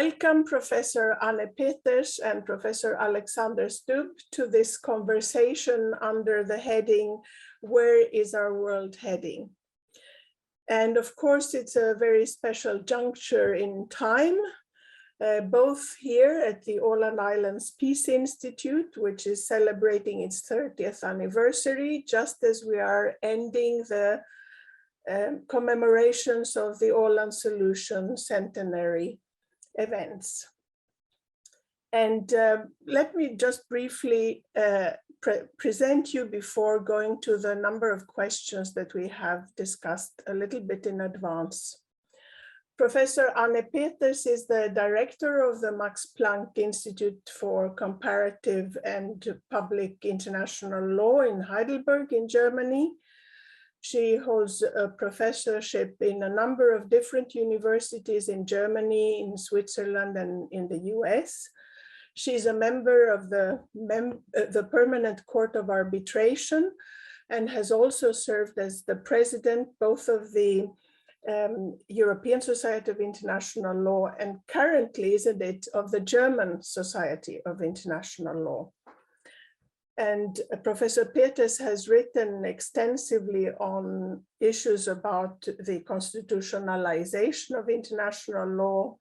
welcome Professor Anne Peters and Professor Alexander Stubb to this conversation under the heading, Where is our world heading? And of course, it's a very special juncture in time, both here at the Åland Islands Peace Institute, which is celebrating its 30th anniversary, just as we are ending the commemorations of the Åland Solution centenary events. And let me just briefly present you before going to the number of questions that we have discussed a little bit in advance. Professor Anne Peters is the director of the Max Planck Institute for Comparative and Public International Law in Heidelberg in Germany. She holds a professorship in a number of different universities in Germany, in Switzerland, and in the US. She's a member of the Permanent Court of Arbitration and has also served as the president both of the European Society of International Law and currently, isn't it, of the German Society of International Law. And Professor Peters has written extensively on issues about the constitutionalization of international law,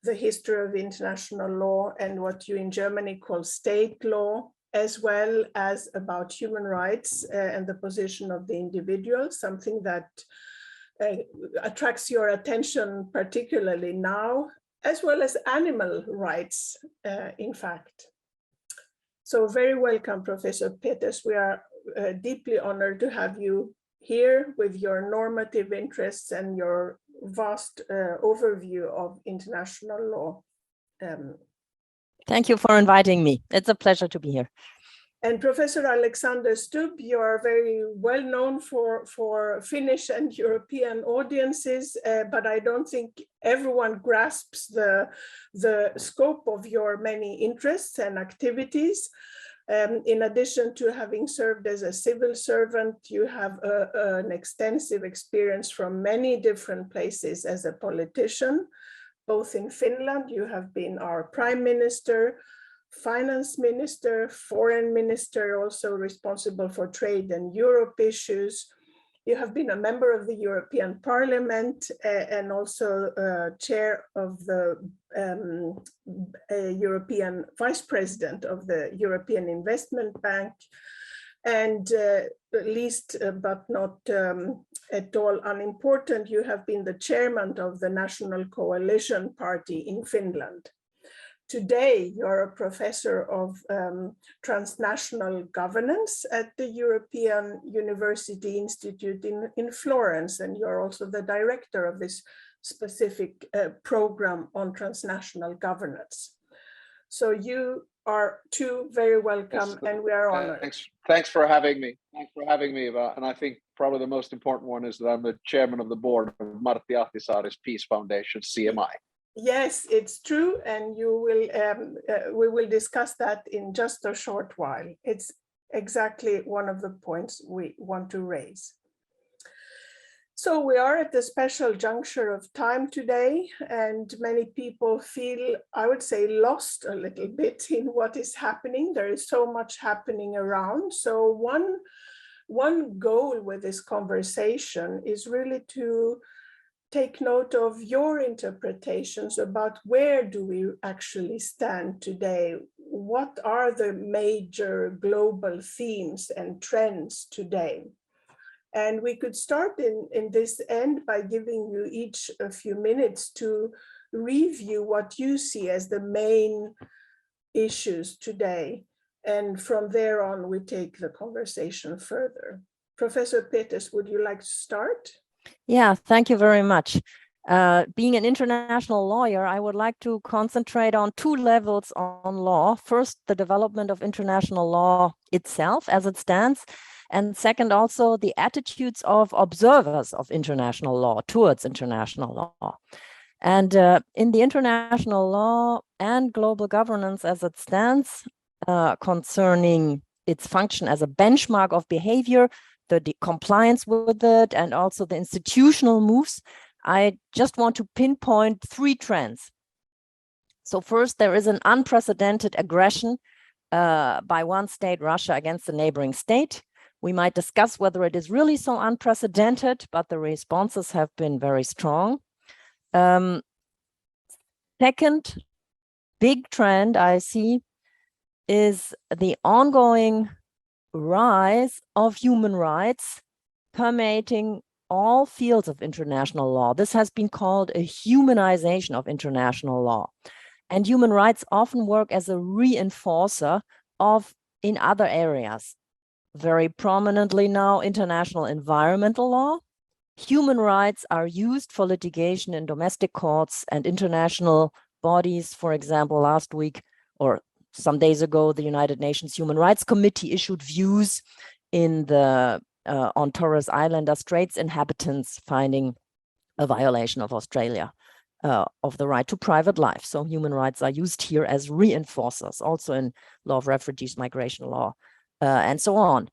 the history of international law, and what you in Germany call state law, as well as about human rights and the position of the individual, something that attracts your attention particularly now, as well as animal rights, in fact. So very welcome, Professor Peters. We are deeply honored to have you here with your normative interests and your vast overview of international law. Thank you for inviting me. It's a pleasure to be here. And Professor Alexander Stubb, you are very well known for Finnish and European audiences, but I don't think everyone grasps the scope of your many interests and activities. In addition to having served as a civil servant, you have an extensive experience from many different places as a politician, both in Finland. You have been our prime minister, finance minister, foreign minister, also responsible for trade and Europe issues. You have been a member of the European Parliament and also chair of the European vice president of the European Investment Bank. And least but not at all unimportant, you have been the chairman of the National Coalition Party in Finland. Today, you're a professor of transnational governance at the European University Institute in Florence, and you're also the director of this specific program on transnational governance. So you are too very welcome, yes, and we are honored. Thanks for having me. Thanks for having me. And I think probably the most important one is that I'm the chairman of the board of Martti Ahtisaari's Peace Foundation, CMI. Yes, it's true, and you will. We will discuss that in just a short while. It's exactly one of the points we want to raise. So we are at a special juncture of time today, and many people feel, I would say, lost a little bit in what is happening. There is so much happening around. So one goal with this conversation is really to take note of your interpretations about where do we actually stand today? What are the major global themes and trends today? And we could start in this end by giving you each a few minutes to review what you see as the main issues today. And from there on, we take the conversation further. Professor Peters, would you like to start? Yeah, thank you very much. Being an international lawyer, I would like to concentrate on two levels on law. First, the development of international law itself as it stands. And second, also the attitudes of observers of international law towards international law. And in the international law and global governance as it stands, concerning its function as a benchmark of behavior, the compliance with it, and also the institutional moves, I just want to pinpoint three trends. So first, there is an unprecedented aggression by one state, Russia, against the neighboring state. We might discuss whether it is really so unprecedented, but the responses have been very strong. Second big trend I see is the ongoing rise of human rights permeating all fields of international law. This has been called a humanization of international law. And human rights often work as a reinforcer in other areas. Very prominently now, international environmental law. Human rights are used for litigation in domestic courts and international bodies. For example, last week or some days ago, the United Nations Human Rights Committee issued views on Torres Islander Straits inhabitants finding a violation of Australia of the right to private life. So human rights are used here as reinforcers, also in law of refugees, migration law, and so on.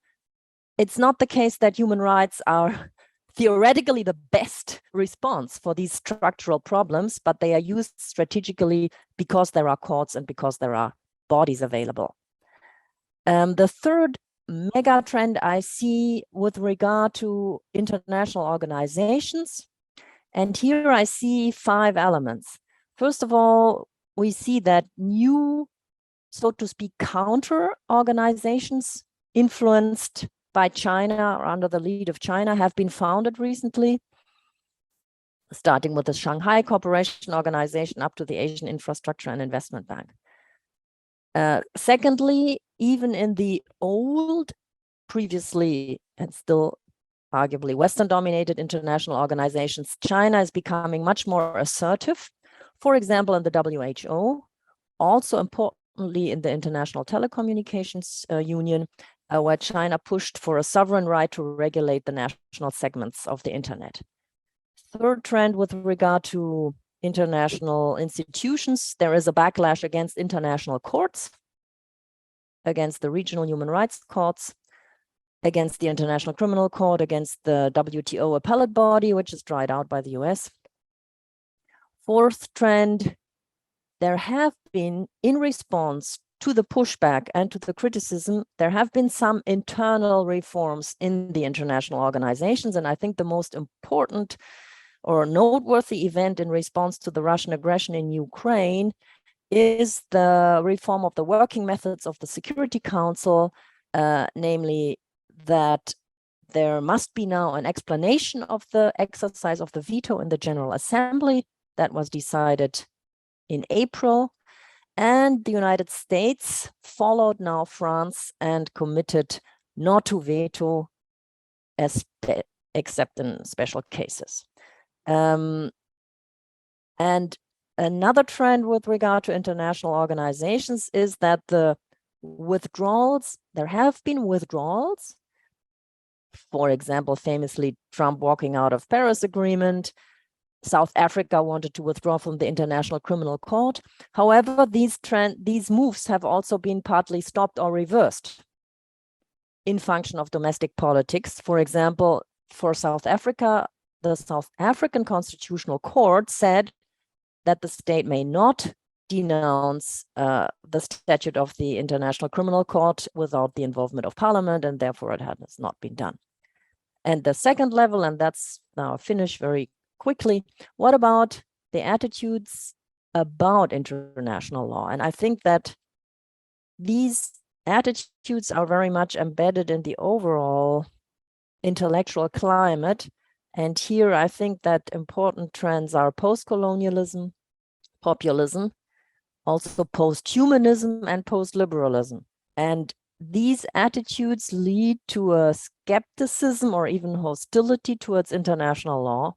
It's not the case that human rights are theoretically the best response for these structural problems, but they are used strategically because there are courts and because there are bodies available. The third mega trend I see with regard to international organizations, and here I see 5 elements. First of all, we see that new, so to speak, counter organizations influenced by China or under the lead of China have been founded recently, starting with the Shanghai Cooperation Organization up to the Asian Infrastructure and Investment Bank. Secondly, even in the old, previously and still arguably Western-dominated international organizations, China is becoming much more assertive. For example, in the WHO, also importantly in the International Telecommunications Union, where China pushed for a sovereign right to regulate the national segments of the internet. Third trend with regard to international institutions, there is a backlash against international courts, against the regional human rights courts, against the International Criminal Court, against the WTO appellate body, which is tried out by the US. Fourth trend, there have been, in response to the pushback and to the criticism, there have been some internal reforms in the international organizations. And I think the most important or noteworthy event in response to the Russian aggression in Ukraine is the reform of the working methods of the Security Council, namely that there must be now an explanation of the exercise of the veto in the General Assembly. That was decided in April. And the United States followed now France and committed not to veto except in special cases. And another trend with regard to international organizations is that the withdrawals, there have been withdrawals. For example, famously, Trump walking out of Paris Agreement. South Africa wanted to withdraw from the International Criminal Court. However, these moves have also been partly stopped or reversed in function of domestic politics. For example, for South Africa, the South African Constitutional Court said that the state may not denounce the statute of the International Criminal Court without the involvement of Parliament, and therefore it has not been done. And the second level, and that's now finished very quickly, what about the attitudes about international law? And I think that these attitudes are very much embedded in the overall intellectual climate. And here I think that important trends are post-colonialism, populism, also post-humanism and post-liberalism. And these attitudes lead to a skepticism or even hostility towards international law,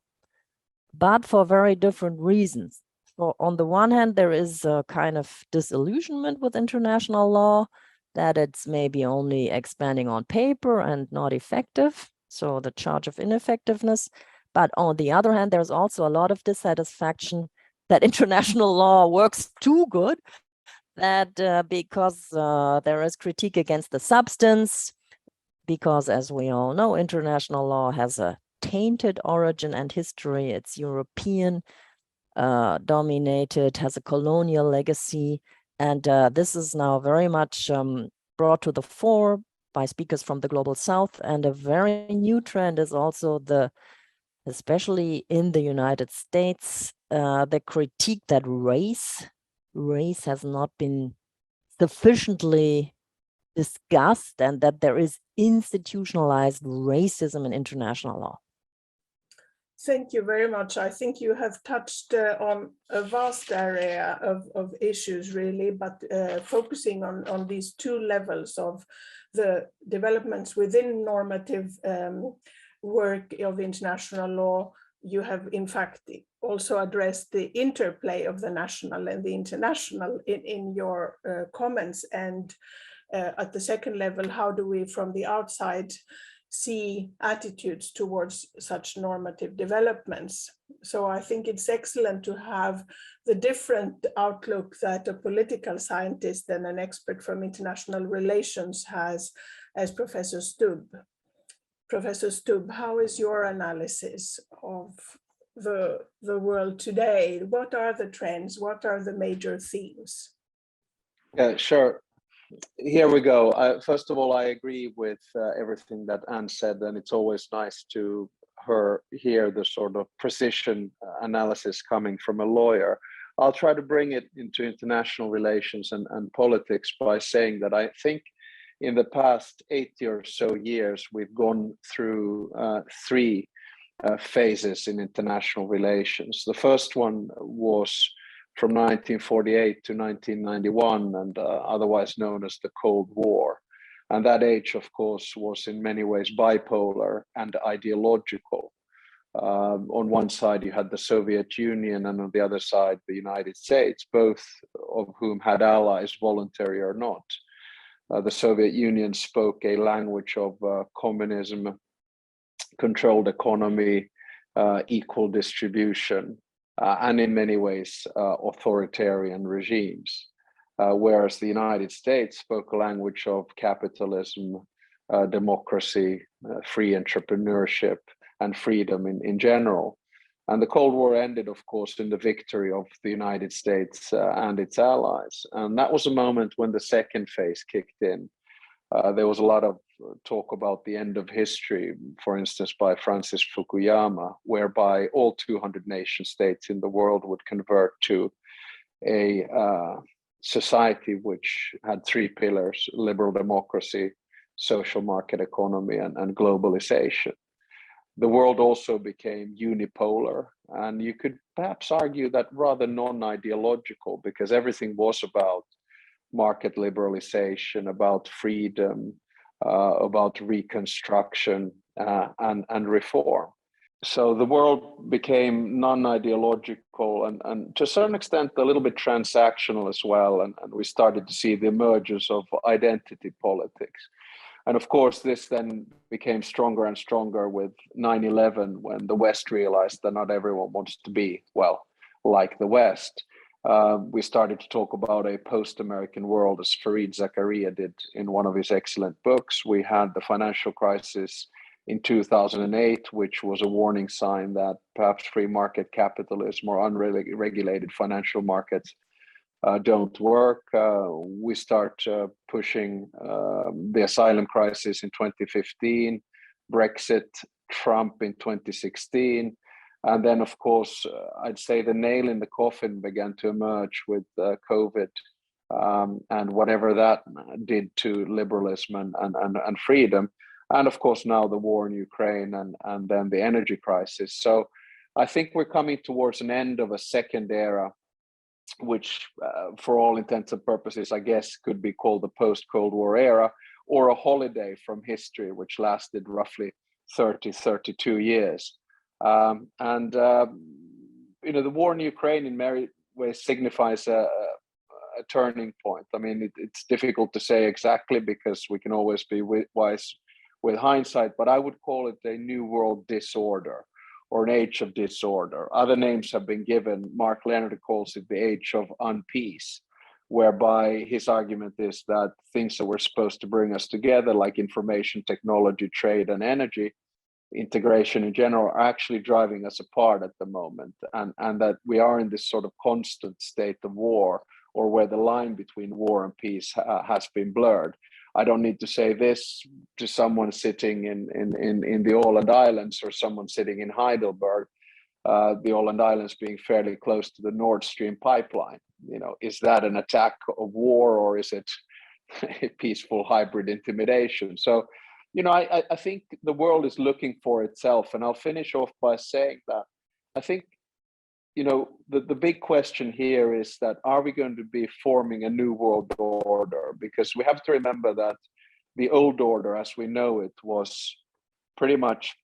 but for very different reasons. So on the one hand, there is a kind of disillusionment with international law, that it's maybe only expanding on paper and not effective. So the charge of ineffectiveness. But on the other hand, there's also a lot of dissatisfaction that international law works too good, that because there is critique against the substance, because as we all know, international law has a tainted origin and history. It's European dominated, has a colonial legacy. And this is now very much brought to the fore by speakers from the Global South. And a very new trend is also especially in the United States, the critique that race has not been sufficiently discussed, and that there is institutionalized racism in international law. Thank you very much. I think you have touched on a vast area of issues, really, but focusing on these two levels of the developments within normative work of international law, you have in fact also addressed the interplay of the national and the international in your comments. And at the second level, how do we from the outside see attitudes towards such normative developments? So I think it's excellent to have the different outlook that a political scientist and an expert from international relations has as Professor Stubb. Professor Stubb, how is your analysis of the world today? What are the trends? What are the major themes? Yeah, sure. Here we go. First of all, I agree with everything that Anne said, and it's always nice to hear the sort of precision analysis coming from a lawyer. I'll try to bring it into international relations and politics by saying that I think in the past 80 or so years, we've gone through three phases in international relations. The first one was from 1948 to 1991, and otherwise known as the Cold War. And that age, of course, was in many ways bipolar and ideological. On one side, you had the Soviet Union, and on the other side, the United States, both of whom had allies, voluntary or not. The Soviet Union spoke a language of communism, controlled economy, equal distribution, and in many ways authoritarian regimes, whereas the United States spoke a language of capitalism, democracy, free entrepreneurship, and freedom in general. And the Cold War ended, of course, in the victory of the United States and its allies. And that was a moment when the second phase kicked in. There was a lot of talk about the end of history, for instance, by Francis Fukuyama, whereby all 200 nation states in the world would convert to a society which had three pillars: liberal democracy, social market economy, and globalization. The world also became unipolar, and you could perhaps argue that rather non-ideological, because everything was about market liberalization, about freedom, about reconstruction and reform. So the world became non-ideological and to a certain extent a little bit transactional as well, and we started to see the emergence of identity politics. And of course, this then became stronger and stronger with 9/11, when the West realized that not everyone wants to be, well, like the West. We started to talk about a post-American world, as Fareed Zakaria did in one of his excellent books. We had the financial crisis in 2008, which was a warning sign that perhaps free market capitalism or unregulated financial markets don't work. We start pushing the asylum crisis in 2015, Brexit, Trump in 2016. And then, of course, I'd say the nail in the coffin began to emerge with COVID and whatever that did to liberalism and freedom. And of course, now the war in Ukraine and then the energy crisis. So I think we're coming towards an end of a second era, which for all intents and purposes, I guess, could be called the post-Cold War era, or a holiday from history, which lasted roughly 32 years. The war in Ukraine in many ways signifies a turning point. I mean, it's difficult to say exactly because we can always be wise with hindsight, but I would call it a new world disorder or an age of disorder. Other names have been given. Mark Leonard calls it the age of unpeace, whereby his argument is that things that were supposed to bring us together, like information technology, trade, and energy, integration in general are actually driving us apart at the moment, and that we are in this sort of constant state of war, or where the line between war and peace has been blurred. I don't need to say this to someone sitting in the Åland Islands or someone sitting in Heidelberg, the Åland Islands being fairly close to the Nord Stream pipeline. You know, is that an attack of war, or is it a peaceful hybrid intimidation? So, you know, I think the world is looking for itself. And I'll finish off by saying that I think, you know, the big question here is that, are we going to be forming a new world order? Because we have to remember that the old order as we know it was pretty much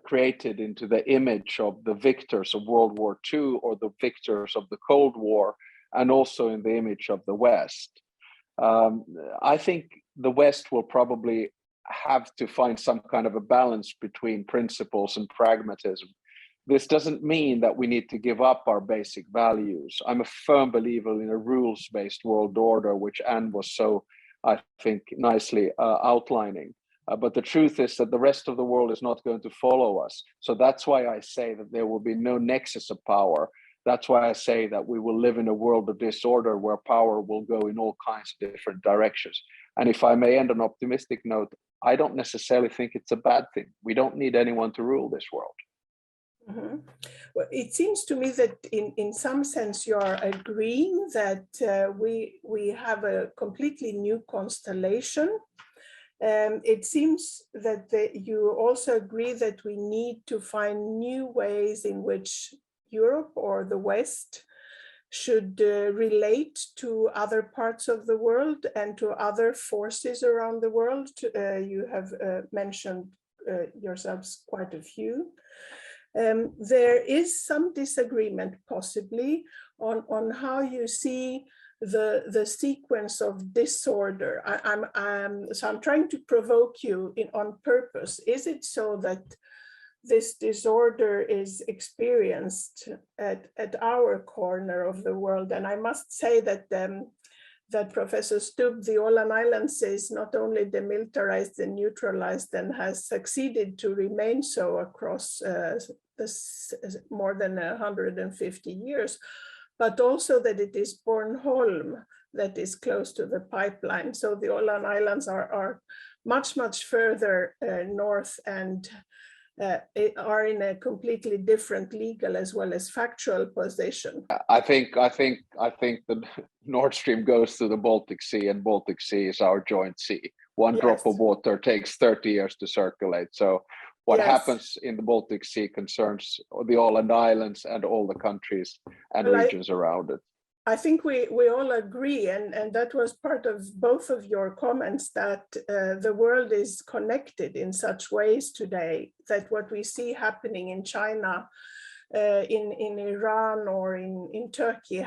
created into the image of the victors of World War II or the victors of the Cold War, and also in the image of the West. I think the West will probably have to find some kind of a balance between principles and pragmatism. This doesn't mean that we need to give up our basic values. I'm a firm believer in a rules-based world order, which Anne was so, I think, nicely outlining. But the truth is that the rest of the world is not going to follow us. So that's why I say that there will be no nexus of power. That's why I say that we will live in a world of disorder where power will go in all kinds of different directions. And if I may end on an optimistic note, I don't necessarily think it's a bad thing. We don't need anyone to rule this world. Mm-hmm. Well, it seems to me that in some sense you are agreeing that we have a completely new constellation. It seems that you also agree that we need to find new ways in which Europe or the West should relate to other parts of the world and to other forces around the world. You have mentioned yourselves quite a few. There is some disagreement possibly on how you see the sequence of disorder. So I'm trying to provoke you on purpose. Is it so that this disorder is experienced at our corner of the world? And I must say that that Professor Stubb, the Åland Islands is not only demilitarized and neutralized and has succeeded to remain so across more than 150 years, but also that it is Bornholm that is close to the pipeline. So the Åland Islands are much, much further north and are in a completely different legal as well as factual position. I think the Nord Stream goes to the Baltic Sea, and Baltic Sea is our joint sea. One drop of water takes 30 years to circulate. So what happens in the Baltic Sea concerns the Åland Islands and all the countries and regions around it. I think we all agree, and that was part of both of your comments, that the world is connected in such ways today that what we see happening in China, in Iran or in Turkey,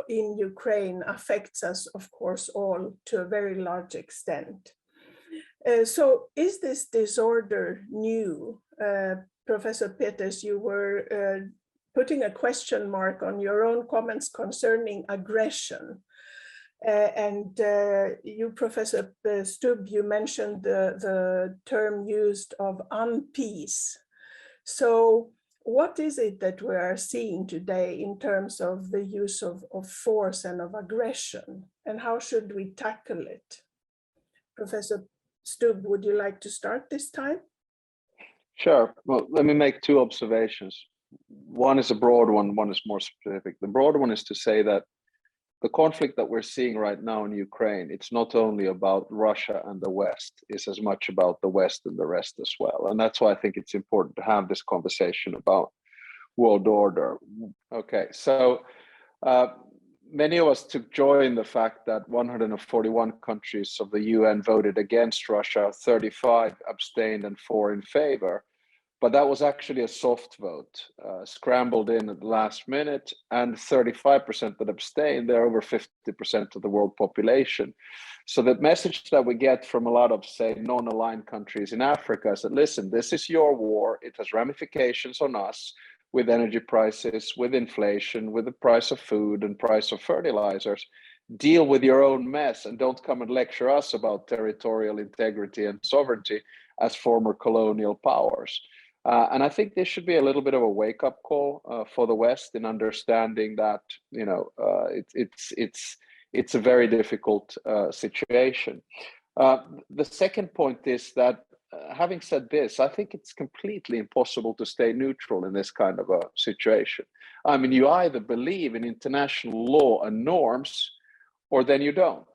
in Ukraine affects us, of course, all to a very large extent. So is this disorder new? Professor Peters, you were putting a question mark on your own comments concerning aggression. And you, Professor Stubb, you mentioned the term used of unpeace. So what is it that we are seeing today in terms of the use of force and of aggression? And how should we tackle it? Professor Stubb, would you like to start this time? Sure. Well, let me make two observations. One is a broad one, one is more specific. The broad one is to say that the conflict that we're seeing right now in Ukraine, it's not only about Russia and the West, it's as much about the West and the rest as well. And that's why I think it's important to have this conversation about world order. Okay, so many of us took joy in the fact that 141 countries of the UN voted against Russia, 35 abstained and 4 in favor. But that was actually a soft vote, scrambled in at the last minute, and 35% that abstained, they're over 50% of the world population. So the message that we get from a lot of, say, non-aligned countries in Africa is that, listen, this is your war, it has ramifications on us with energy prices, with inflation, with the price of food and price of fertilizers. Deal with your own mess and don't come and lecture us about territorial integrity and sovereignty. as former colonial powers. And I think this should be a little bit of a wake-up call for the West in understanding that, you know, it's a very difficult situation. The second point is that, having said this, I think it's completely impossible to stay neutral in this kind of a situation. I mean, you either believe in international law and norms, or then you don't.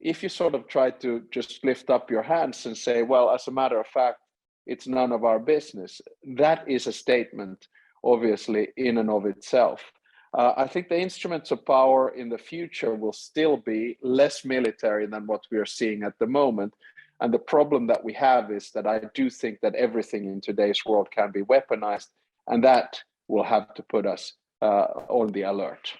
If you sort of try to just lift up your hands and say, well, as a matter of fact, it's none of our business, that is a statement, obviously, in and of itself. I think the instruments of power in the future will still be less military than what we are seeing at the moment. And the problem that we have is that I do think that everything in today's world can be weaponized, and that will have to put us on the alert.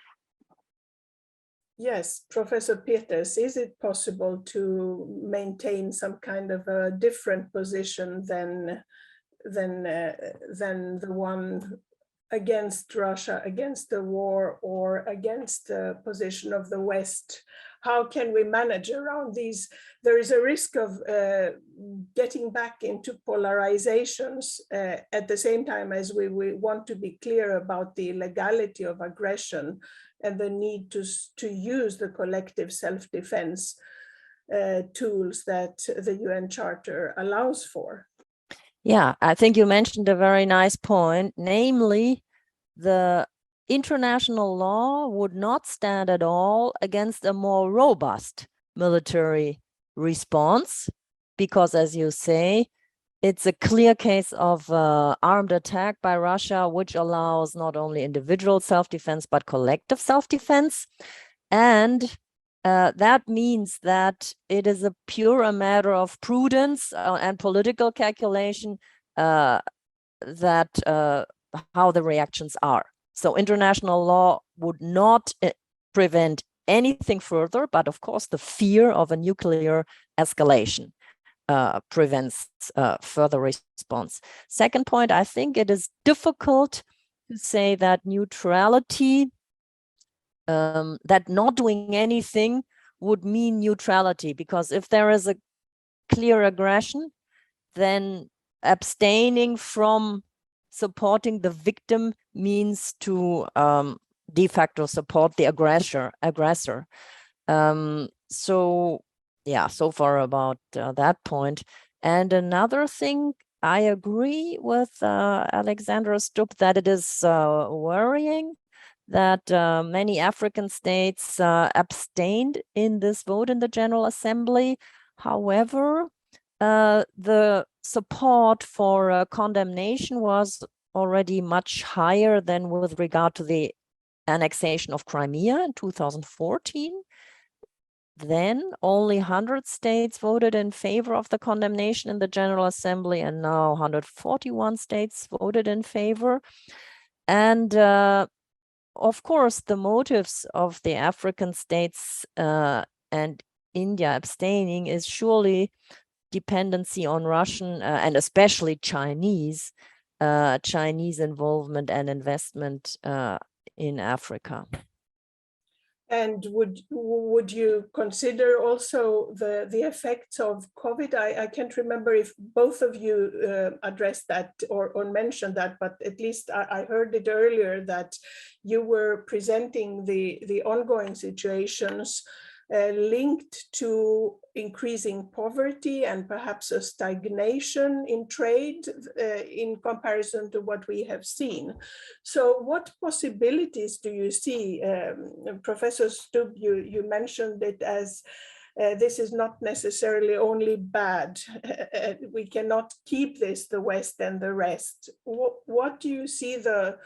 Yes, Professor Peters, is it possible to maintain some kind of a different position than the one against Russia, against the war, or against the position of the West? How can we manage around these? There is a risk of getting back into polarizations at the same time as we want to be clear about the legality of aggression and the need to use the collective self-defense tools that the UN Charter allows for. Yeah, I think you mentioned a very nice point, namely the international law would not stand at all against a more robust military response, because, as you say, it's a clear case of armed attack by Russia, which allows not only individual self-defense, but collective self-defense. And that means that it is a pure matter of prudence and political calculation that how the reactions are. So international law would not prevent anything further, but of course the fear of a nuclear escalation prevents further response. Second point, I think it is difficult to say that neutrality, that not doing anything would mean neutrality, because if there is a clear aggression, then abstaining from supporting the victim means to de facto support the aggressor. So yeah, so far about that point. And another thing, I agree with Alexander Stubb that it is worrying that many African states abstained in this vote in the General Assembly. However, the support for condemnation was already much higher than with regard to the annexation of Crimea in 2014. Then only 100 states voted in favor of the condemnation in the General Assembly, and now 141 states voted in favor. And of course, the motives of the African states and India abstaining is surely dependency on Russian and especially Chinese involvement and investment in Africa. And would you consider also the effects of COVID? I can't remember if both of you addressed that or mentioned that, but at least I heard it earlier that you were presenting the ongoing situations linked to increasing poverty and perhaps a stagnation in trade in comparison to what we have seen. So what possibilities do you see? Professor Stubb, you mentioned it as this is not necessarily only bad. We cannot keep this, the West and the rest. What do you see the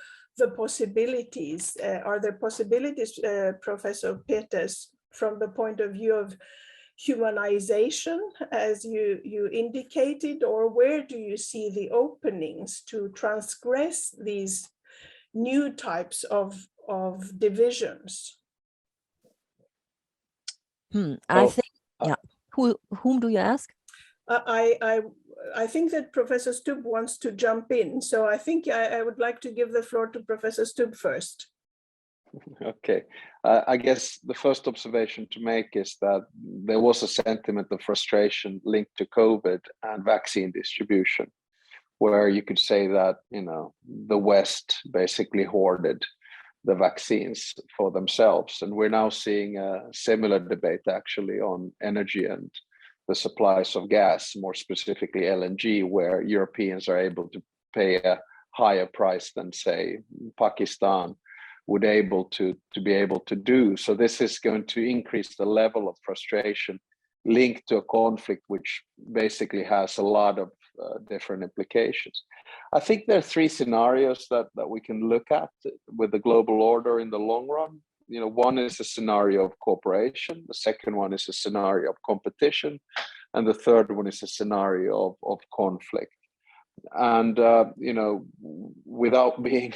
possibilities? Are there possibilities, Professor Peters, from the point of view of humanization, as you indicated, or where do you see the openings to transgress these new types of divisions? I think, yeah. Whom do you ask? I think that Professor Stubb wants to jump in, so I think I would like to give the floor to Professor Stubb first. Okay. I guess the first observation to make is that there was a sentiment of frustration linked to COVID and vaccine distribution, where you could say that, the West basically hoarded the vaccines for themselves. And we're now seeing a similar debate actually on energy and the supplies of gas, more specifically LNG, where Europeans are able to pay a higher price than, say, Pakistan would be able to do. So this is going to increase the level of frustration linked to a conflict which basically has a lot of different implications. I think there are three scenarios that we can look at with the global order in the long run. One is a scenario of cooperation, the second one is a scenario of competition, and the third one is a scenario of conflict. And without being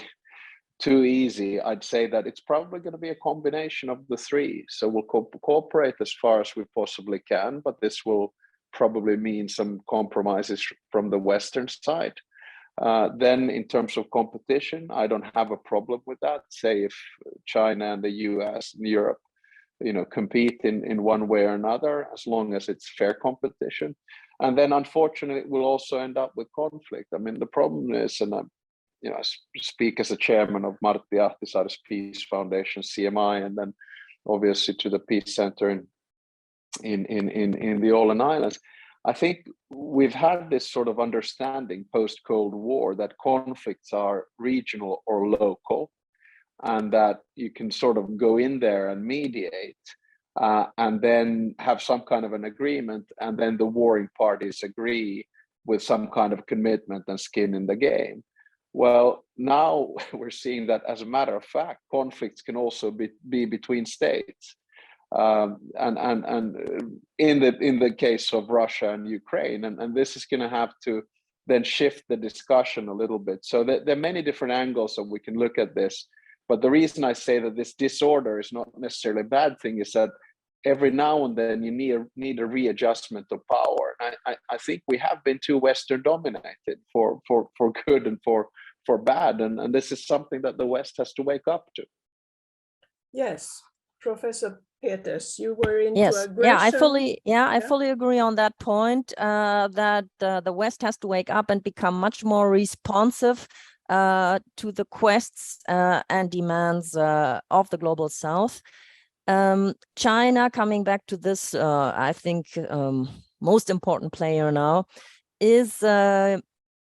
too easy, I'd say that it's probably going to be a combination of the three. So we'll cooperate as far as we possibly can, but this will probably mean some compromises from the Western side. Then in terms of competition, I don't have a problem with that. Say if China and the US and Europe, compete in one way or another, as long as it's fair competition. And then unfortunately, we'll also end up with conflict. I mean, the problem is, and I speak as a chairman of Martti Ahtisaari's Peace Foundation, CMI, and then obviously to the Peace Center in the Åland Islands. I think we've had this sort of understanding post-Cold War that conflicts are regional or local, and that you can sort of go in there and mediate and then have some kind of an agreement, and then the warring parties agree with some kind of commitment and skin in the game. Well, now we're seeing that, as a matter of fact, conflicts can also be between states. And in the case of Russia and Ukraine, and this is going to have to then shift the discussion a little bit. So there are many different angles that we can look at this. But the reason I say that this disorder is not necessarily a bad thing is that every now and then you need a readjustment of power. I think we have been too Western dominated for good and for bad, and this is something that the West has to wake up to. Yes, Professor Peters, you were into yes. aggression. I fully agree on that point, that the West has to wake up and become much more responsive to the quests and demands of the global South. China, coming back to this, I think most important player now, is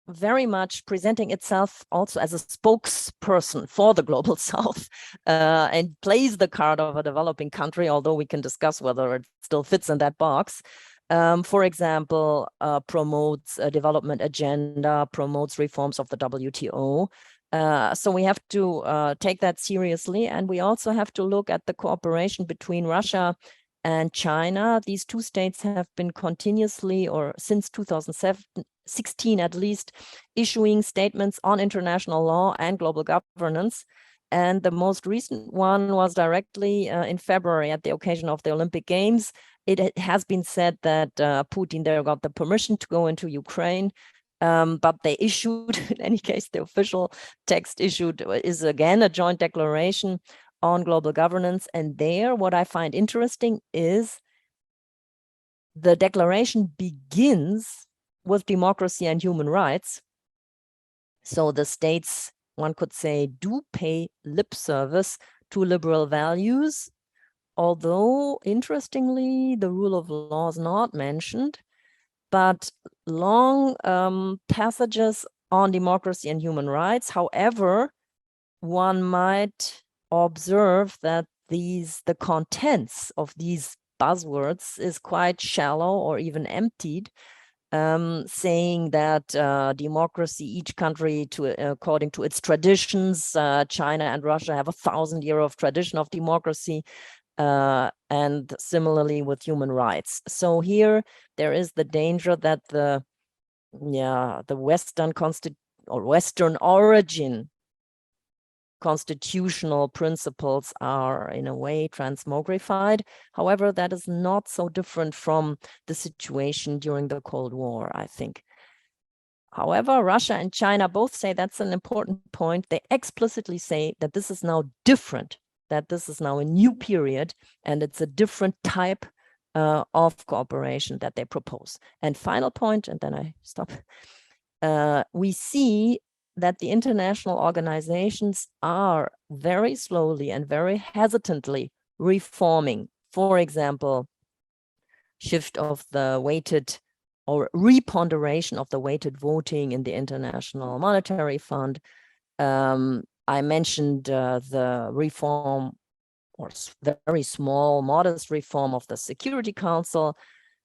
very much presenting itself also as a spokesperson for the global South, and plays the card of a developing country, although we can discuss whether it still fits in that box. For example, promotes a development agenda, promotes reforms of the WTO. So we have to take that seriously. And we also have to look at the cooperation between Russia and China. These two states have been continuously, or since 2016 at least, issuing statements on international law and global governance. And the most recent one was directly in February at the occasion of the Olympic Games. It has been said that Putin there got the permission to go into Ukraine, but they issued, in any case, the official text issued is again a joint declaration on global governance. And there, what I find interesting is the declaration begins with democracy and human rights. So the states, one could say, do pay lip service to liberal values, although, interestingly, the rule of law is not mentioned, but long passages on democracy and human rights. However, one might observe that the contents of these buzzwords is quite shallow or even emptied, saying that democracy, each country according to its traditions, China and Russia have 1,000-year of tradition of democracy, and similarly with human rights. So here there is the danger that the Western origin constitutional principles are in a way transmogrified. However, that is not so different from the situation during the Cold War, I think. However, Russia and China both say, that's an important point, they explicitly say that this is now different that this is now a new period and it's a different type of cooperation that they propose. And final point, and then I stop. We see that the international organizations are very slowly and very hesitantly reforming. For example, shift of the weighted or reponderation of the weighted voting in the International Monetary Fund. I mentioned the reform, or very small, modest reform of the Security Council.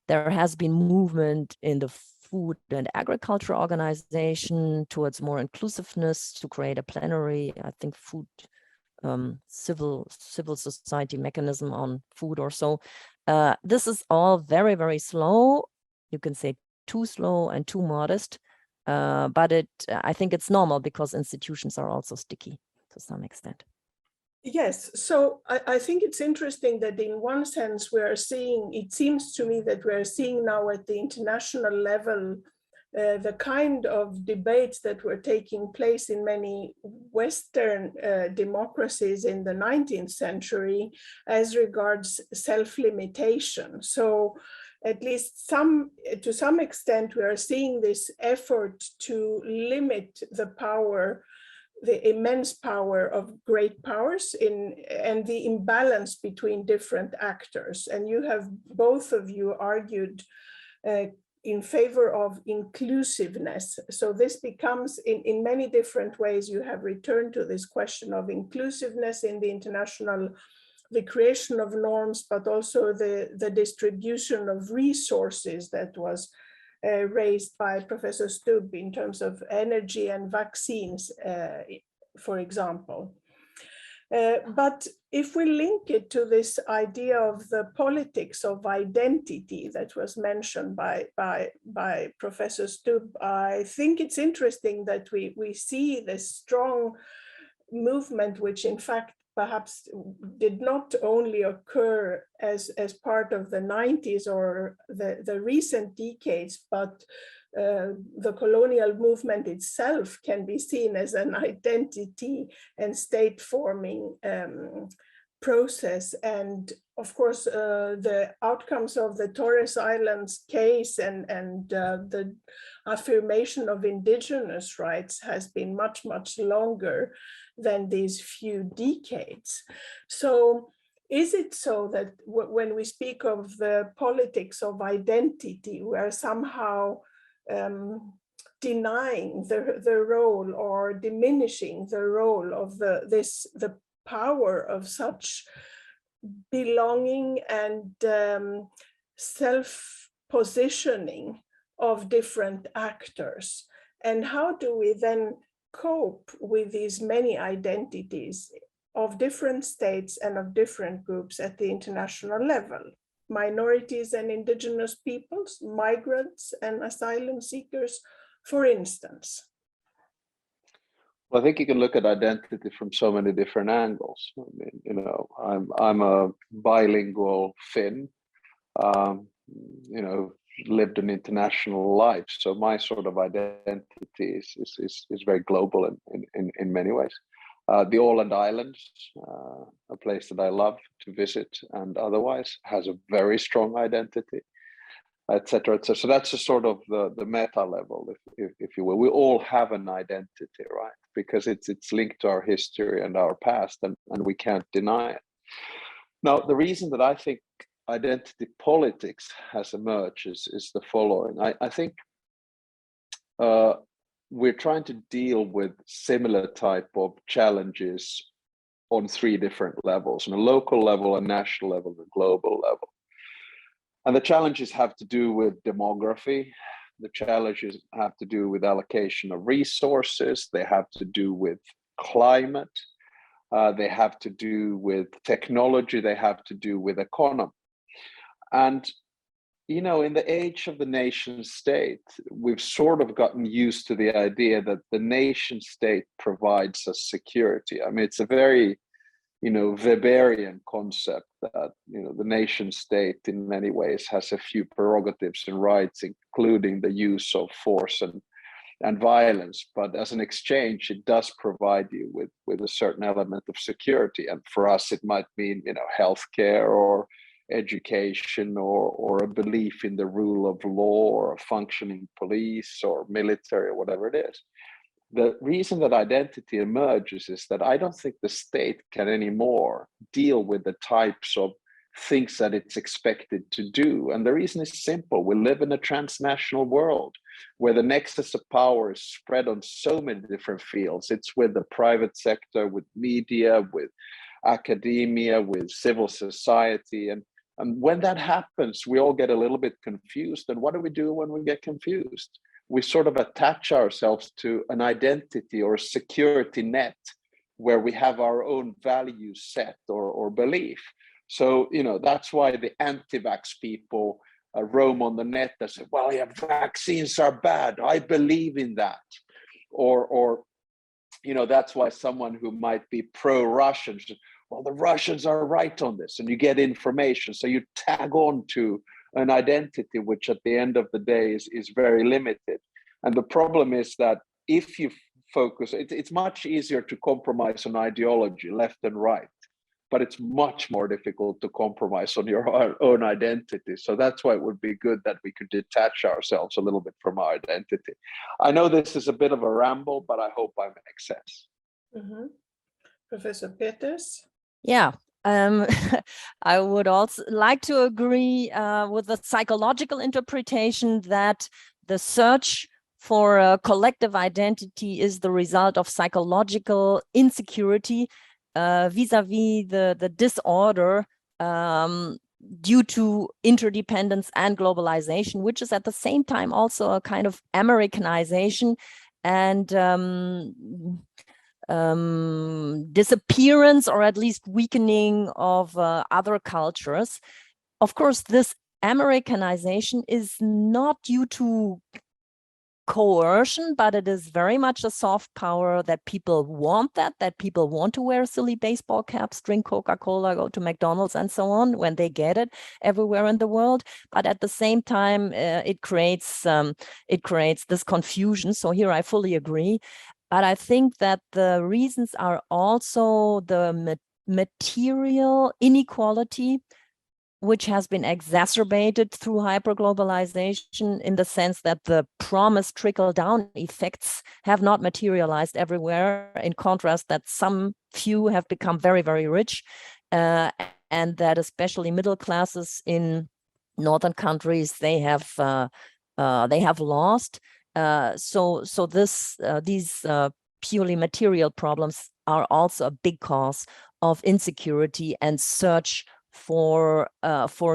There has been movement in the Food and Agriculture Organization towards more inclusiveness to create a plenary, I think, food civil society mechanism on food or so. This is all very, very slow. You can say too slow and too modest, but I think it's normal because institutions are also sticky to some extent. Yes, so I think it's interesting that in one sense we are seeing, it seems to me that we are seeing now at the international level the kind of debates that were taking place in many Western democracies in the 19th century as regards self-limitation. So at least to some extent we are seeing this effort to limit the power, the immense power of great powers and the imbalance between different actors. And you have, both of you, argued in favor of inclusiveness. So this becomes, in many different ways, you have returned to this question of inclusiveness in the international, the creation of norms, but also the distribution of resources that was raised by Professor Stubb in terms of energy and vaccines, for example. But if we link it to this idea of the politics of identity that was mentioned by Professor Stubb, I think it's interesting that we see this strong movement, which in fact perhaps did not only occur as part of the 90s or the recent decades, but the colonial movement itself can be seen as an identity and state-forming process. And of course, the outcomes of the Torres Islands case and the affirmation of indigenous rights has been much, much longer than these few decades. So is it so that when we speak of the politics of identity, we are somehow denying the role or diminishing the role of the power of such belonging and self-positioning of different actors? And how do we then cope with these many identities of different states and of different groups at the international level? Minorities and indigenous peoples, migrants and asylum seekers, for instance. Well, I think you can look at identity from so many different angles. I mean, you know, I'm a bilingual Finn, you know, lived an international life. So my sort of identity is very global in many ways. The Åland Islands, a place that I love to visit and otherwise, has a very strong identity, etc., etc. So that's a sort of the meta level, if you will. We all have an identity, right? Because it's linked to our history and our past, and we can't deny it. Now, the reason that I think identity politics has emerged is the following. I think we're trying to deal with similar type of challenges on three different levels: on a local level, a national level, and a global level. And the challenges have to do with demography. The challenges have to do with allocation of resources. They have to do with climate. They have to do with technology. They have to do with economy. And, you know, in the age of the nation state, we've sort of gotten used to the idea that the nation state provides us security. I mean, it's a very, you know, Weberian concept that, you know, the nation state in many ways has a few prerogatives and rights, including the use of force and violence, but as an exchange, it does provide you with a certain element of security. And for us, it might mean, healthcare or education or a belief in the rule of law or a functioning police or military or whatever it is. The reason that identity emerges is that I don't think the state can anymore deal with the types of things that it's expected to do. And the reason is simple. We live in a transnational world where the nexus of power is spread on so many different fields. It's with the private sector, with media, with academia, with civil society. And when that happens, we all get a little bit confused. And what do we do when we get confused? We sort of attach ourselves to an identity or security net where we have our own value set or belief. So, that's why the anti-vax people roam on the net and say, well, yeah, vaccines are bad. I believe in that. Or that's why someone who might be pro-Russian says, well, the Russians are right on this. And you get information. So you tag on to an identity, which at the end of the day is very limited. And the problem is that if you focus, it's much easier to compromise on ideology, left and right. But it's much more difficult to compromise on your own identity. So that's why it would be good that we could detach ourselves a little bit from our identity. I know this is a bit of a ramble, but I hope I make sense. Mm-hmm. Professor Peters? Yeah, I would also like to agree with the psychological interpretation that the search for a collective identity is the result of psychological insecurity vis-a-vis the disorder due to interdependence and globalization, which is at the same time also a kind of Americanization and disappearance or at least weakening of other cultures. Of course, this Americanization is not due to coercion, but it is very much a soft power that people want, that people want to wear silly baseball caps, drink Coca-Cola, go to McDonald's and so on when they get it everywhere in the world. But at the same time, it creates this confusion. So here I fully agree. But I think that the reasons are also the material inequality, which has been exacerbated through hyperglobalization in the sense that the promised trickle-down effects have not materialized everywhere, in contrast that some few have become very, very rich, and that especially middle classes in northern countries, they have lost. So these purely material problems are also a big cause of insecurity and search for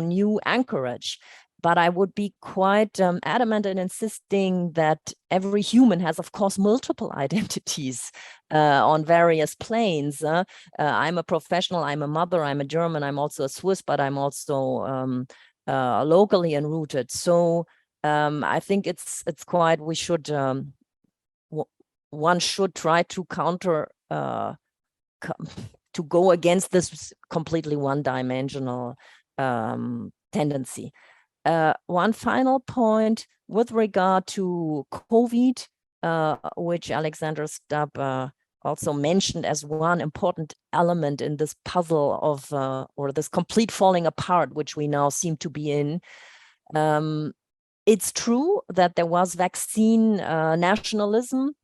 new anchorage. But I would be quite adamant in insisting that every human has, of course, multiple identities on various planes. I'm a professional, I'm a mother, I'm a German, I'm also a Swiss, but I'm also locally enrooted. So I think it's quite, we should, one should try to counter, to go against this completely one-dimensional tendency. One final point with regard to COVID, which Alexander Stubb also mentioned as one important element in this puzzle of, or this complete falling apart, which we now seem to be in. It's true that there was vaccine nationalism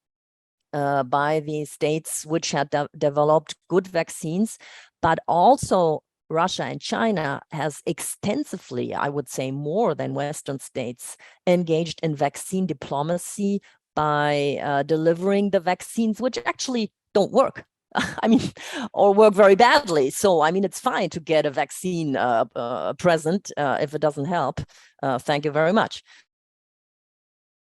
by the states which had developed good vaccines, but also Russia and China has extensively, I would say more than Western states, engaged in vaccine diplomacy by delivering the vaccines, which actually don't work. I mean, or work very badly. So, I mean, it's fine to get a vaccine present if it doesn't help. Thank you very much.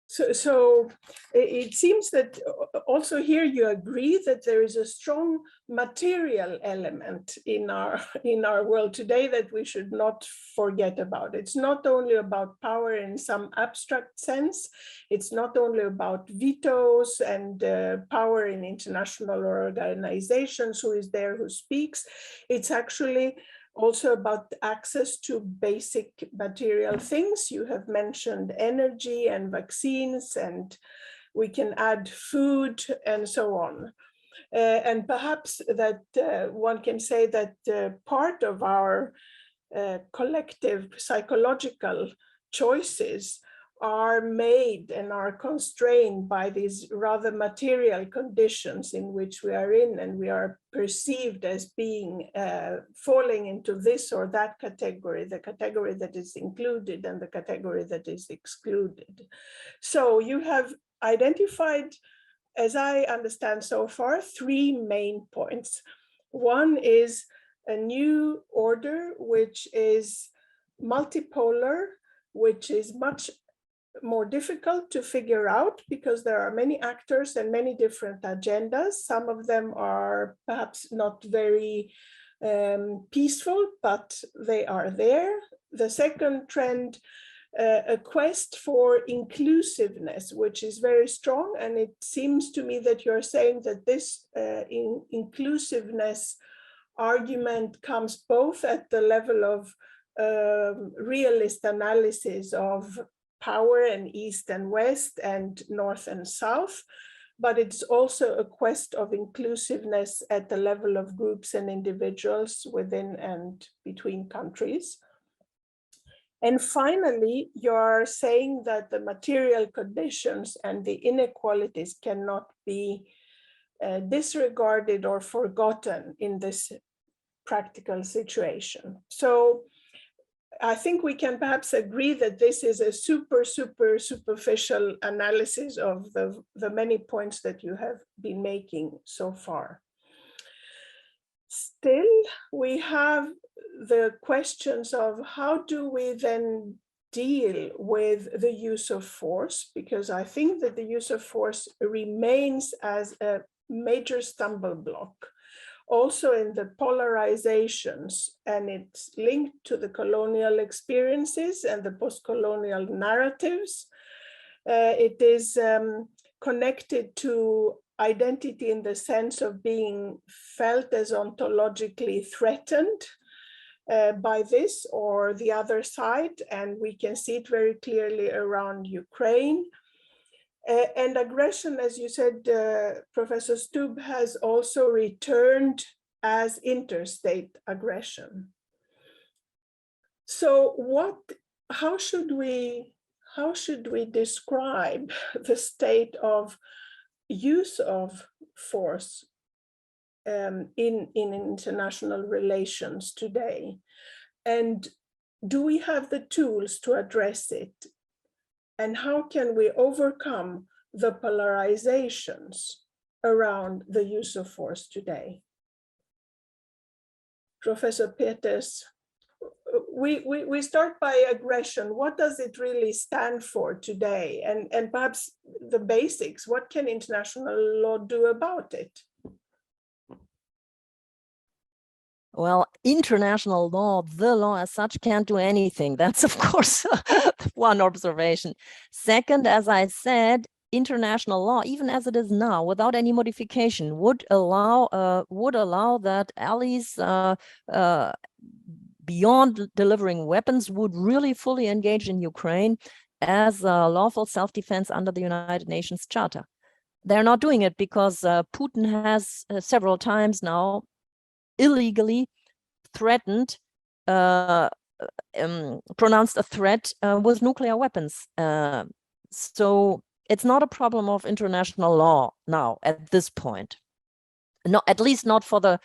So it seems that also here you agree that there is a strong material element in our world today that we should not forget about. It's not only about power in some abstract sense. It's not only about vetoes and power in international organizations, who is there, who speaks. It's actually also about access to basic material things. You have mentioned energy and vaccines and we can add food and so on. And perhaps that one can say that part of our collective psychological choices are made and are constrained by these rather material conditions in which we are in, and we are perceived as being falling into this or that category, the category that is included and the category that is excluded. So you have identified, as I understand so far, three main points. One is a new order, which is multipolar, which is much more difficult to figure out because there are many actors and many different agendas. Some of them are perhaps not very peaceful, but they are there. The second trend, a quest for inclusiveness, which is very strong. And it seems to me that you're saying that this inclusiveness argument comes both at the level of realist analysis of power and East and West and North and South, but it's also a quest of inclusiveness at the level of groups and individuals within and between countries. And finally, you're saying that the material conditions and the inequalities cannot be disregarded or forgotten in this practical situation. So I think we can perhaps agree that this is a superficial analysis of the many points that you have been making so far. Still, we have the questions of how do we then deal with the use of force, because I think that the use of force remains as a major stumble block. Also in the polarizations, and it's linked to the colonial experiences and the post-colonial narratives. It is connected to identity in the sense of being felt as ontologically threatened by this or the other side, and we can see it very clearly around Ukraine. And aggression, as you said, Professor Stubb, has also returned as interstate aggression. So how should we describe the state of use of force in international relations today? And do we have the tools to address it? And how can we overcome the polarizations around the use of force today? Professor Peters, we start by aggression. What does it really stand for today? And perhaps the basics, what can international law do about it? Well, international law, the law as such, can't do anything. That's, of course, one observation. Second, as I said, international law, even as it is now, without any modification, would allow that allies beyond delivering weapons would really fully engage in Ukraine as a lawful self-defense under the United Nations Charter. They're not doing it because Putin has several times now illegally threatened, pronounced a threat with nuclear weapons. So it's not a problem of international law now at this point. No, at least not for the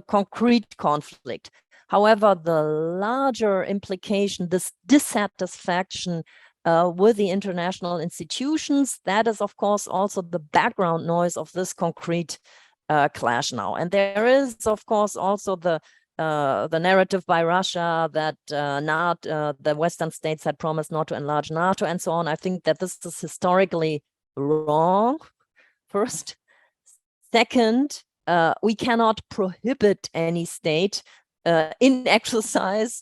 concrete conflict. However, the larger implication, this dissatisfaction with the international institutions, that is, of course, also the background noise of this concrete clash now. And there is, of course, also the narrative by Russia that the Western states had promised not to enlarge NATO and so on. I think that this is historically wrong, first. Second, we cannot prohibit any state in exercise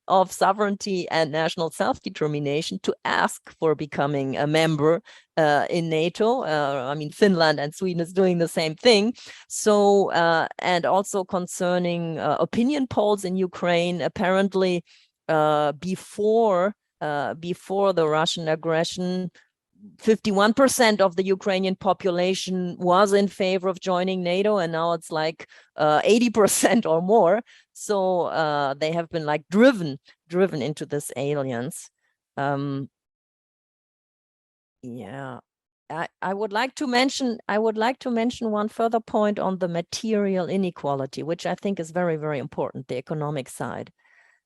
of sovereignty and national self-determination to ask for becoming a member in NATO. I mean, Finland and Sweden is doing the same thing. So, and also concerning opinion polls in Ukraine, apparently before the Russian aggression, 51% of the Ukrainian population was in favor of joining NATO, and now it's like 80% or more. So they have been like driven into this alliance. Yeah, I would like to mention one further point on the material inequality, which I think is very, very important, the economic side.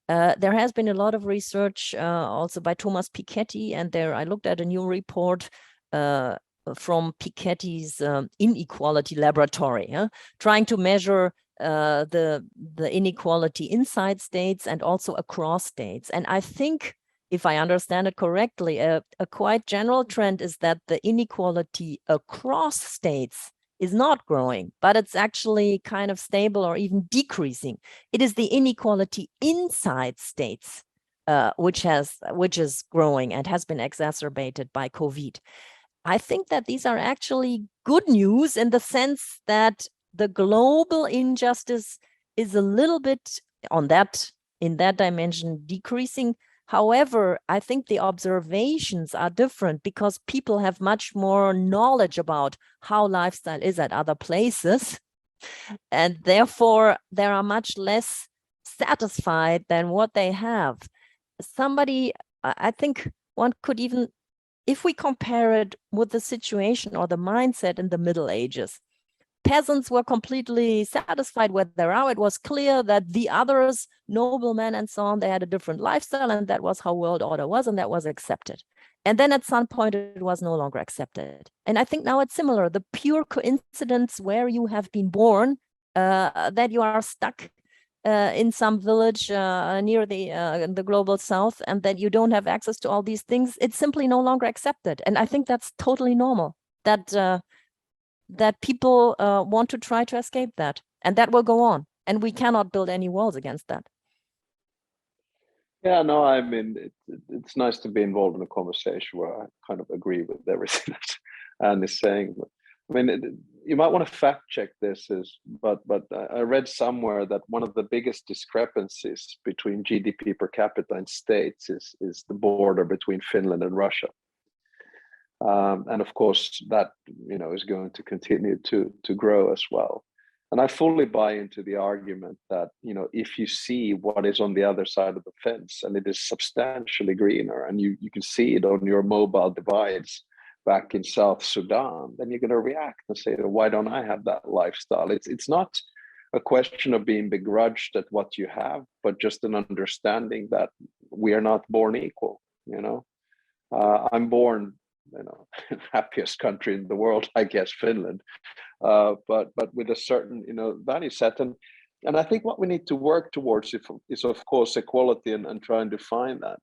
There has been a lot of research also by Thomas Piketty, and there I looked at a new report from Piketty's inequality laboratory, trying to measure the inequality inside states and also across states. And I think, if I understand it correctly, a quite general trend is that the inequality across states is not growing, but it's actually kind of stable or even decreasing. It is the inequality inside states which is growing and has been exacerbated by COVID. I think that these are actually good news in the sense that the global injustice is a little bit in that dimension decreasing. However, I think the observations are different because people have much more knowledge about how lifestyle is at other places. And therefore, they are much less satisfied than what they have. I think one could even, if we compare it with the situation or the mindset in the Middle Ages, peasants were completely satisfied where they are. It was clear that the others, noblemen and so on, they had a different lifestyle, and that was how world order was, and that was accepted. And then at some point, it was no longer accepted. And I think now it's similar. The pure coincidence where you have been born, that you are stuck in some village near the global south, and that you don't have access to all these things, it's simply no longer accepted. And I think that's totally normal, that people want to try to escape that, and that will go on, and we cannot build any walls against that. Yeah, no, I mean, it's nice to be involved in a conversation where I kind of agree with everything that Anne is saying. I mean, you might want to fact check this, but I read somewhere that one of the biggest discrepancies between GDP per capita in states is the border between Finland and Russia. And of course, that is going to continue to grow as well. And I fully buy into the argument that if you see what is on the other side of the fence, and it is substantially greener, and you can see it on your mobile device back in South Sudan, then you're going to react and say, why don't I have that lifestyle? It's not a question of being begrudged at what you have, but just an understanding that we are not born equal. I'm born happiest country in the world, I guess, Finland, but with a certain value set, and I think what we need to work towards is of course equality and try and define that.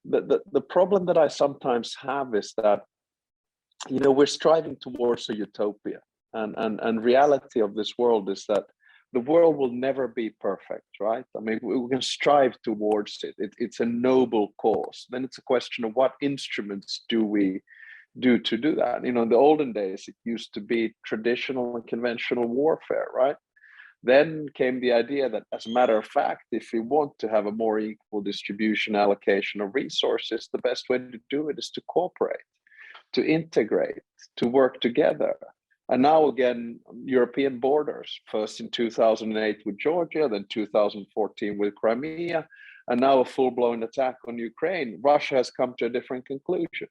The problem that I sometimes have is that we're striving towards a utopia, and reality of this world is that the world will never be perfect, right? I mean, we can strive towards it. It's a noble cause. Then it's a question of what instruments do we do to do that. In the olden days, it used to be traditional and conventional warfare, right? Then came the idea that, as a matter of fact, if we want to have a more equal distribution, allocation of resources, the best way to do it is to cooperate, to integrate, to work together. And now again, European borders, first in 2008 with Georgia, then 2014 with Crimea, and now a full-blown attack on Ukraine. Russia has come to a different conclusion.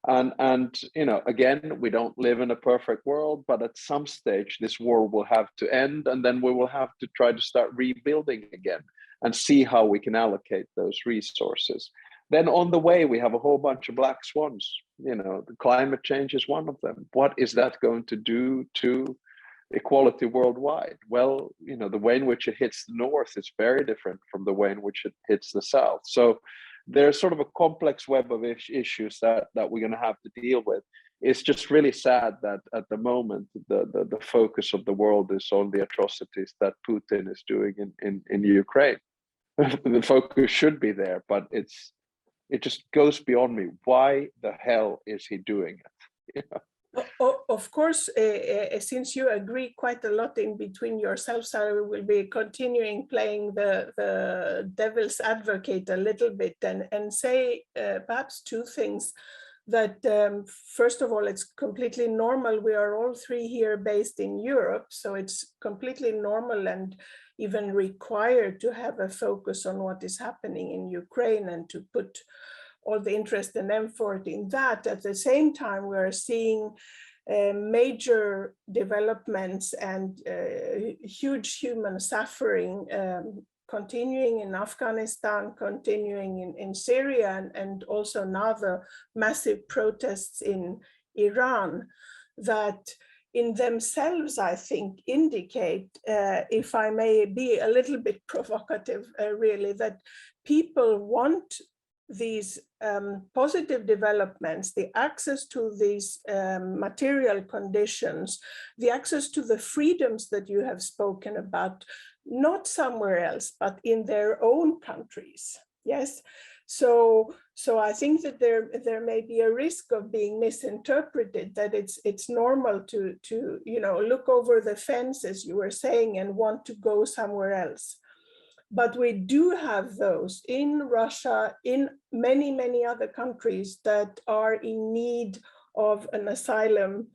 And again, we don't live in a perfect world, but at some stage this war will have to end, and then we will have to try to start rebuilding again and see how we can allocate those resources. Then on the way, we have a whole bunch of black swans. The climate change is one of them. What is that going to do to equality worldwide? Well, the way in which it hits the north is very different from the way in which it hits the south. So there's sort of a complex web of issues that we're going to have to deal with. It's just really sad that at the moment, the focus of the world is on the atrocities that Putin is doing in Ukraine. The focus should be there, but it just goes beyond me. Why the hell is he doing it? Of course, since you agree quite a lot in between yourselves, I will be continuing playing the devil's advocate a little bit and say perhaps two things. that first of all, it's completely normal. We are all three here based in Europe, so it's completely normal and even required to have a focus on what is happening in Ukraine and to put all the interest and effort in that. At the same time, we are seeing major developments and huge human suffering continuing in Afghanistan, continuing in Syria, and also now the massive protests in Iran that in themselves, I think, indicate, if I may be a little bit provocative, really, that people want these positive developments, the access to these material conditions, the access to the freedoms that you have spoken about, not somewhere else, but in their own countries. Yes. So I think that there may be a risk of being misinterpreted, that it's normal to look over the fence, as you were saying, and want to go somewhere else. But we do have those in Russia, in many, many other countries that are in need of an asylum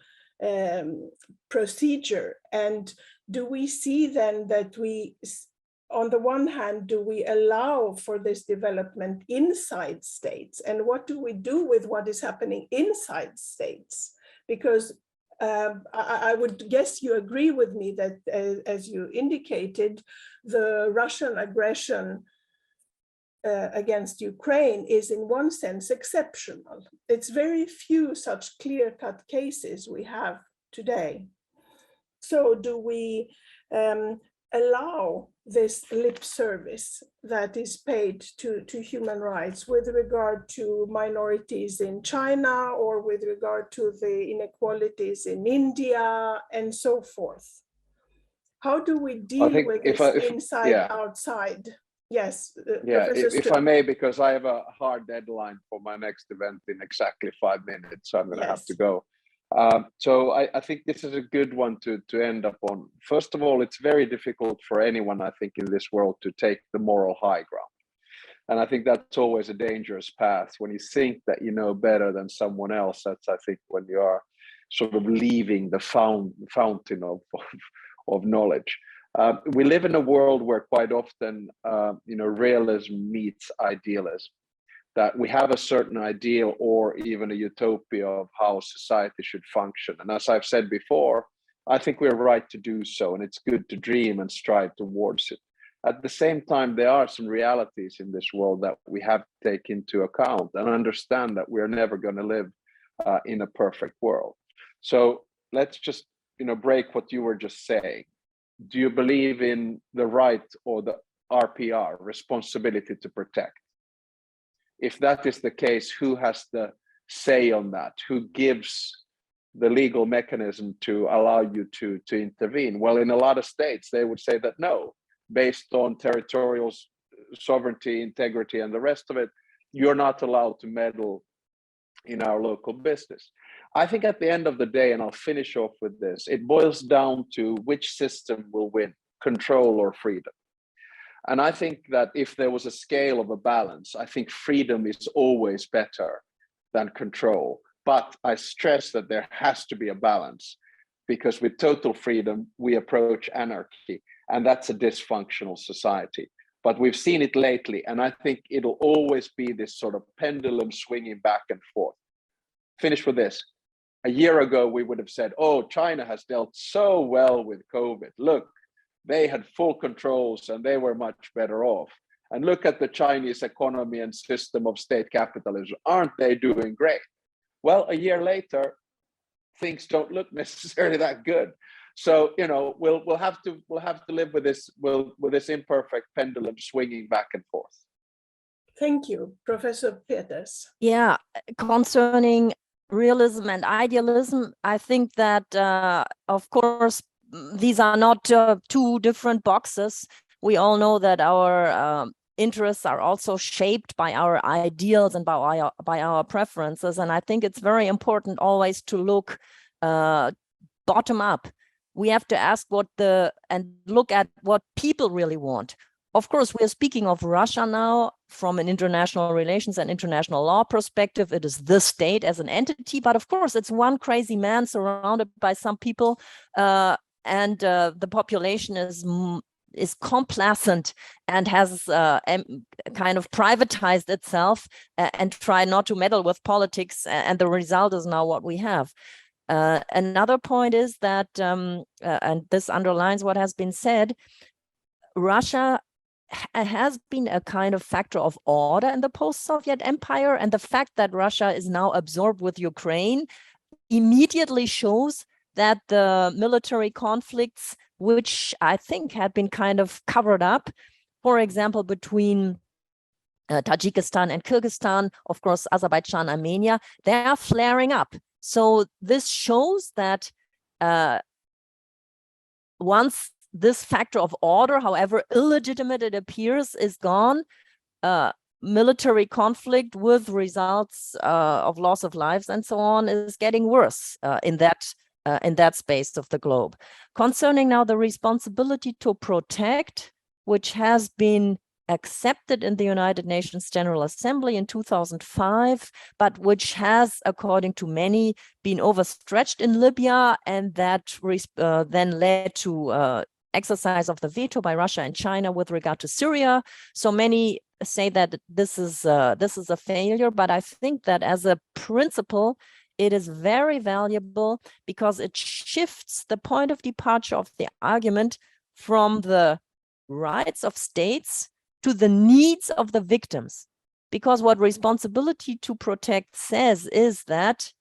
procedure. And do we see then that we, on the one hand, do we allow for this development inside states? And what do we do with what is happening inside states? Because I would guess you agree with me that, as you indicated, the Russian aggression against Ukraine is in one sense exceptional. It's very few such clear-cut cases we have today. So do we allow this lip service that is paid to human rights with regard to minorities in China or with regard to the inequalities in India and so forth? How do we deal with this outside? Yes, if I may, because I have a hard deadline for my next event in exactly 5 minutes, so I'm going to have to go. So I think this is a good one to end up on. First of all, it's very difficult for anyone, I think, in this world to take the moral high ground. And I think that's always a dangerous path. When you think that you know better than someone else, that's, I think, when you are sort of leaving the fountain of knowledge. We live in a world where quite often, realism meets idealism. That we have a certain ideal or even a utopia of how society should function. And as I've said before, I think we're right to do so, and it's good to dream and strive towards it. At the same time, there are some realities in this world that we have to take into account and understand that we're never going to live in a perfect world. So let's just break what you were just saying. Do you believe in the right or the RPR, responsibility to protect? If that is the case, who has the say on that? Who gives the legal mechanism to allow you to intervene? Well, in a lot of states, they would say that no, based on territorial sovereignty, integrity, and the rest of it, you're not allowed to meddle in our local business. I think at the end of the day, and I'll finish off with this, it boils down to which system will win, control or freedom. And I think that if there was a scale of a balance, I think freedom is always better than control. But I stress that there has to be a balance, because with total freedom, we approach anarchy, and that's a dysfunctional society. But we've seen it lately, and I think it'll always be this sort of pendulum swinging back and forth. Finish with this. A year ago, we would have said, oh, China has dealt so well with COVID. Look, they had full controls and they were much better off. And look at the Chinese economy and system of state capitalism. Aren't they doing great? Well, a year later, things don't look necessarily that good. So, we'll have to live with this imperfect pendulum swinging back and forth. Thank you, Professor Peters. Yeah, concerning realism and idealism, I think that, of course, these are not two different boxes. We all know that our interests are also shaped by our ideals and by our preferences. And I think it's very important always to look bottom up. We have to ask and look at what people really want. Of course, we're speaking of Russia now. from an international relations and international law perspective, it is the state as an entity. But of course, it's one crazy man surrounded by some people, and the population is complacent and has kind of privatized itself and try not to meddle with politics. And the result is now what we have. Another point is that, and this underlines what has been said, Russia has been a kind of factor of order in the post-Soviet empire. And the fact that Russia is now absorbed with Ukraine immediately shows that the military conflicts, which I think had been kind of covered up, for example, between Tajikistan and Kyrgyzstan, of course, Azerbaijan, Armenia, they are flaring up. So this shows that once this factor of order, however illegitimate it appears, is gone, military conflict with results of loss of lives and so on is getting worse in that space of the globe. Concerning now the responsibility to protect, which has been accepted in the United Nations General Assembly in 2005, but which has, according to many, been overstretched in Libya, and that then led to exercise of the veto by Russia and China with regard to Syria. So many say that this is a failure, but I think that as a principle, it is very valuable because it shifts the point of departure of the argument from the rights of states to the needs of the victims. Because what responsibility to protect says is that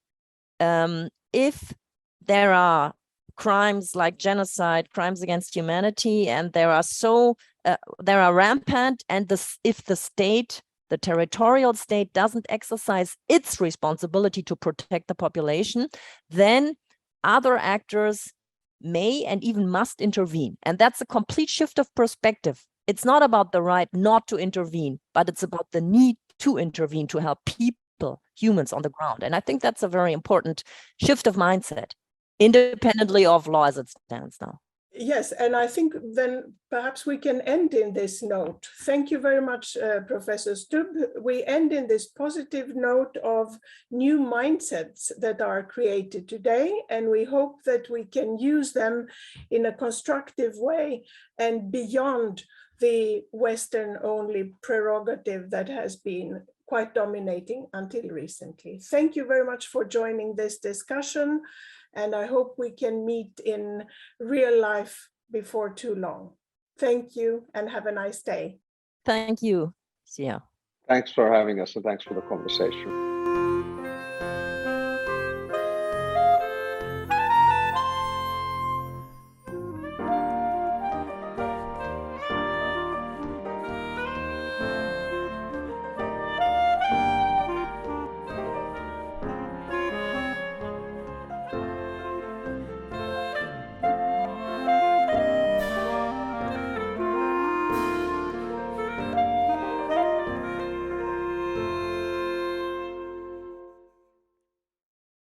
if there are crimes like genocide, crimes against humanity, and there are rampant, and if the state, the territorial state, doesn't exercise its responsibility to protect the population, then other actors may and even must intervene. And that's a complete shift of perspective. It's not about the right not to intervene, but it's about the need to intervene to help people, humans on the ground. And I think that's a very important shift of mindset, independently of law as it stands now. Yes, and I think then perhaps we can end in this note. Thank you very much, Professor Stubb. We end in this positive note of new mindsets that are created today, and we hope that we can use them in a constructive way and beyond the Western-only prerogative that has been quite dominating until recently. Thank you very much for joining this discussion, and I hope we can meet in real life before too long. Thank you and have a nice day. Thank you, Sia. Thanks for having us, and thanks for the conversation.